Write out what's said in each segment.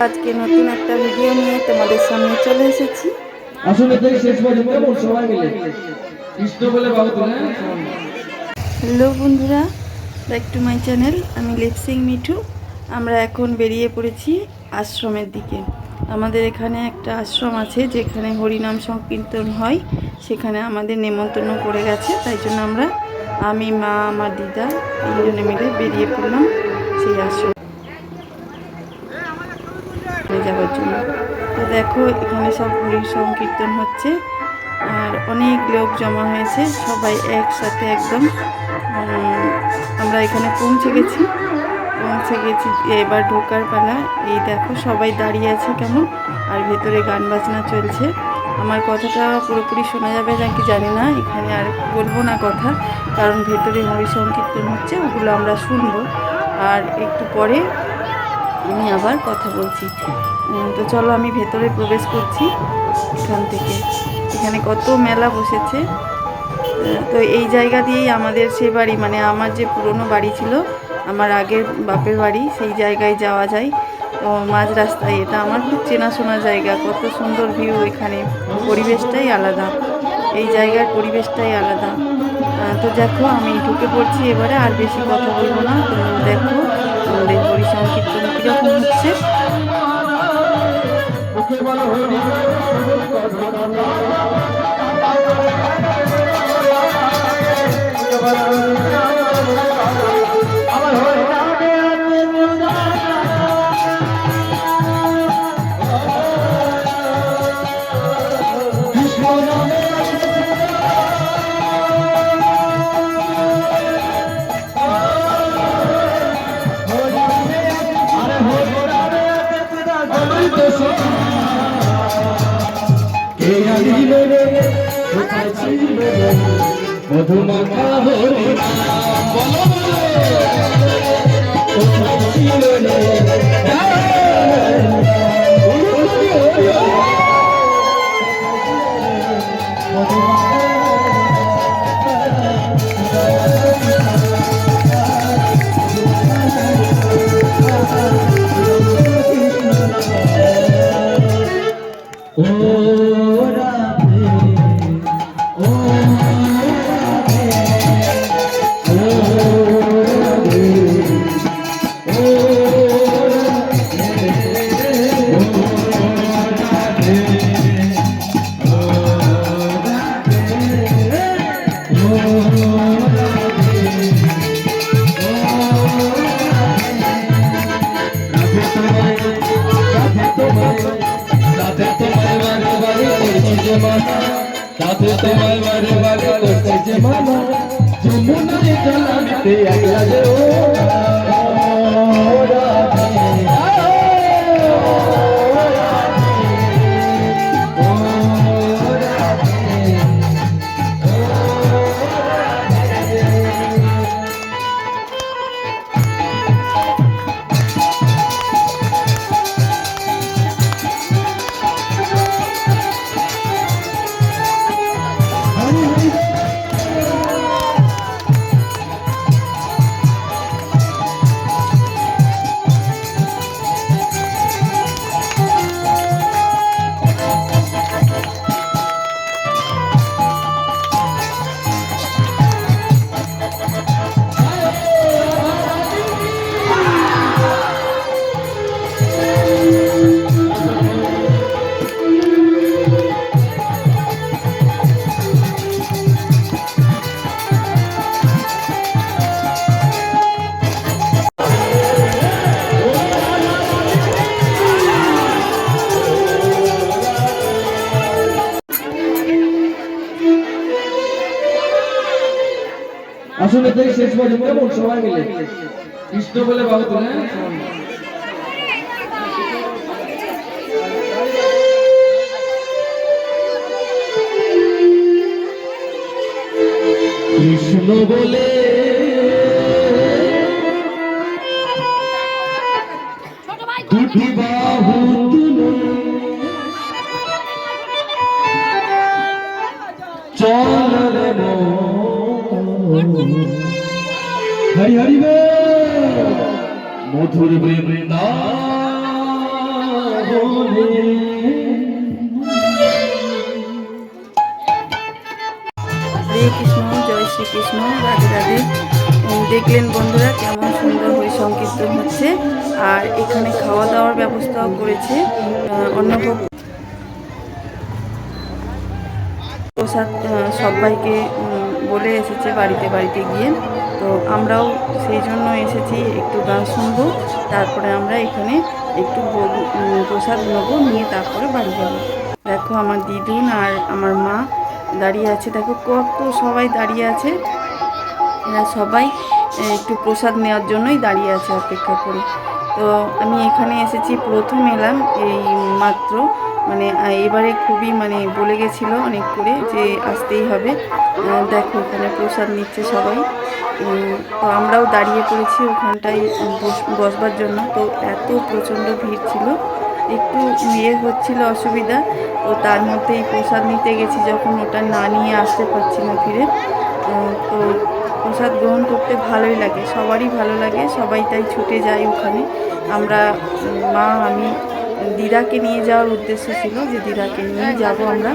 আজকে নতুন একটা ভিডিও নিয়ে তোমাদের সামনে চলে এসেছি। আসলে তো শেষ পর্যন্ত সবাই মিলে কৃষ্ণ বলে বাবু তুলে। হ্যালো বন্ধুরা, ব্যাক টু মাই চ্যানেল। আমি লিপসিং মিঠু। আমরা এখন বেরিয়ে পড়েছি আশ্রমের দিকে। আমাদের এখানে একটা আশ্রম আছে যেখানে হরিনাম সংকীর্তন হয়, সেখানে আমাদের নেমন্তন্ন করে গেছে। তাই জন্য আমি, মা, আমার দিদা তিনজনে মিলে বেরিয়ে পড়লাম সেই আশ্রম যাওয়ার জন্য। তো দেখো, এখানে সব হরি সংকীর্তন হচ্ছে আর অনেক লোক জমা হয়েছে, সবাই একসাথে একদম। আমরা এখানে পৌঁছে গেছি। এবার ঢোকার পালা। এই দেখো, সবাই দাঁড়িয়ে আছে কেমন, আর ভেতরে গান বাজনা চলছে। আমার কথাটা পুরোপুরি শোনা যাবে নাকি জানি না, এখানে আর বলবো না কথা, কারণ ভেতরে হরি সংকীর্তন হচ্ছে, ওগুলো আমরা শুনবো। আর একটু পরে আমি আবার কথা বলছি। তো চলো, আমি ভেতরে প্রবেশ করছি এখান থেকে। এখানে কত মেলা বসেছে। তো এই জায়গা দিয়েই আমাদের সে বাড়ি, মানে আমার যে পুরনো বাড়ি ছিল, আমার আগের বাপের বাড়ি, সেই জায়গায় যাওয়া যায়। তো মাঝ রাস্তায় এটা আমার খুব চেনাশোনা জায়গা। কত সুন্দর ভিউ এখানে, পরিবেশটাই আলাদা, এই জায়গার পরিবেশটাই আলাদা। তো দেখো, আমি ঢুকে পড়ছি এবারে, আর বেশি কথা বলবো না। তুমি দেখো আমাদের হরি সংকীর্তন কীরকম হচ্ছে। মধুমাখা হরি বলো কোথায় ছিল রে তাতে তোমার বারে বারে করতে যে মানো যমুনায় জলাতে একলা যে ও আসলে তো শেষ পর্যন্ত সবাই মিলে কৃষ্ণ বলে বাবু তুলে। কৃষ্ণ বলে দুটি বাহু তুলে চল রে হরি হরি মধুর বৃন্দাবন বলে হরে কৃষ্ণ, জয় শ্রীকৃষ্ণ, রাধে রাধে। দেখলেন বন্ধুরা কেমন সুন্দর হরি সংকীর্তন হচ্ছে। আর এখানে খাওয়া দাওয়ার ব্যবস্থাও করেছে। অন্নভোগ প্রসাদ সবাইকে বলে এসেছে বাড়িতে বাড়িতে গিয়ে। তো আমরাও সেই জন্য এসেছি, একটু গান শুনবো, তারপরে আমরা এখানে একটু প্রসাদ নেবো, নিয়ে তারপরে বাড়ি যাবো। দেখো আমার দিদুন আর আমার মা দাঁড়িয়ে আছে, দেখো কত সবাই দাঁড়িয়ে আছে। এরা সবাই একটু প্রসাদ নেওয়ার জন্যই দাঁড়িয়ে আছে অপেক্ষা করে। তো আমি এখানে এসেছি, প্রথম এলাম এই মাত্র, মানে এবারে খুবই মানে বলে গেছিলো অনেক করে যে আসতেই হবে। দেখো এখানে প্রসাদ নিচ্ছে সবাই। তো আমরাও দাঁড়িয়ে পড়েছি ওখানটায় বসবার জন্য। তো এত প্রচণ্ড ভিড় ছিল, একটু হচ্ছিল অসুবিধা। তো তার মধ্যেই প্রসাদ নিতে গেছি যখন, ওটা না নিয়ে আসতে পারছি না ফিরে। তো প্রসাদ গ্রহণ করতে ভালোই লাগে, সবারই ভালো লাগে, সবাই তাই ছুটে যায় ওখানে। আমরা মা আমি দিদাকে নিয়ে যাওয়ার উদ্দেশ্য ছিল যে দিদাকে নিয়ে যাব আমরা।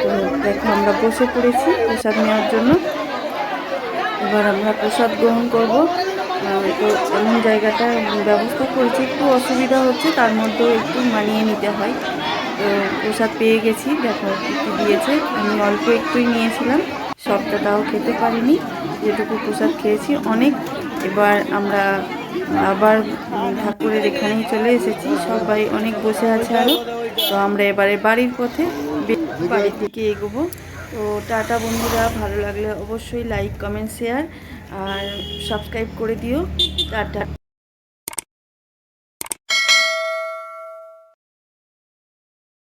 তো দেখো আমরা বসে পড়েছি প্রসাদ নেওয়ার জন্য। এবার আমরা প্রসাদ গ্রহণ করব। তো এমন জায়গাটা ব্যবস্থা করেছি, একটু অসুবিধা হচ্ছে, তার মধ্যেও একটু মানিয়ে নিতে হয়। তো প্রসাদ পেয়ে গেছি, দেখো কী দিয়েছে। আমি অল্প একটুই নিয়েছিলাম, সবটাও খেতে পারিনি, যেটুকু প্রসাদ খেয়েছি অনেক। এবার আমরা আবার ঠাকুরের এখানেই চলে এসেছি, সবাই অনেক বসে আছে আরও। তো আমরা এবারে বাড়ির পথে বাড়ির দিকে এগোবো। তো টাটা বন্ধুরা, ভালো লাগলে অবশ্যই লাইক কমেন্ট শেয়ার আর সাবস্ক্রাইব করে দিও। টাটা।